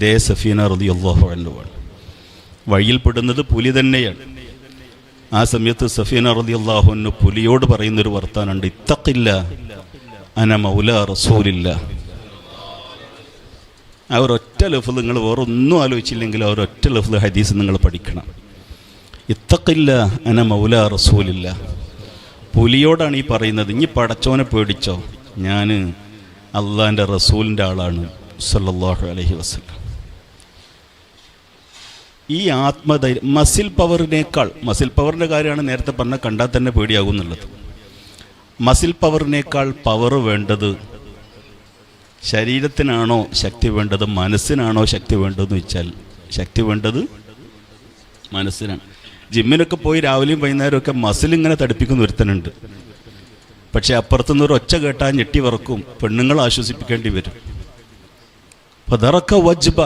ഇതേ സഫീന റളിയല്ലാഹു അൻഹുവാണ്. വഴിയിൽപ്പെടുന്നത് പുലി തന്നെയാണ്. ആ സമയത്ത് സഫീന റളിയല്ലാഹു അൻഹു പുലിയോട് പറയുന്നൊരു വർത്താനുണ്ട്, ഇത്തഖില്ല അന മൗലാ റസൂലില്ല. ആ ഒരൊറ്റ ലഫ്ള് നിങ്ങൾ വേറെ ഒന്നും ആലോചിച്ചില്ലെങ്കിൽ ആ ഒരൊറ്റ ലഫ്ള് ഹദീസ് നിങ്ങൾ പഠിക്കണം. ഇത്തഖില്ല അന മൗലാ റസൂലില്ല. പുലിയോടാണ് ഈ പറയുന്നത്. ഇനി പടച്ചോനെ പേടിച്ചോ, ഞാൻ അള്ളാൻ്റെ റസൂലിൻ്റെ ആളാണ് സല്ലല്ലാഹു അലൈഹി വസല്ലം. ഈ ആത്മധൈര്യം മസിൽ പവറിൻ്റെ കാര്യമാണ് നേരത്തെ പറഞ്ഞ, കണ്ടാൽ തന്നെ പേടിയാകും എന്നുള്ളത്. മസിൽ പവറിനേക്കാൾ പവർ വേണ്ടത് ശരീരത്തിനാണോ ശക്തി വേണ്ടത്, മനസ്സിനാണോ ശക്തി വേണ്ടതെന്ന് വെച്ചാൽ ശക്തി വേണ്ടത് മനസ്സിനാണ്. ജിമ്മിനൊക്കെ പോയി രാവിലെയും വൈകുന്നേരവും ഒക്കെ മസിൽ ഇങ്ങനെ തടിപ്പിക്കുന്ന ഒരുത്തനുണ്ട്. പക്ഷെ അപ്പുറത്തുനിന്ന് ഒരു ഒച്ച കേട്ടാൽ ഞെട്ടി വറക്കും, പെണ്ണുങ്ങൾ ആശ്വസിപ്പിക്കേണ്ടി വരും. ഫദറക വജ്ബ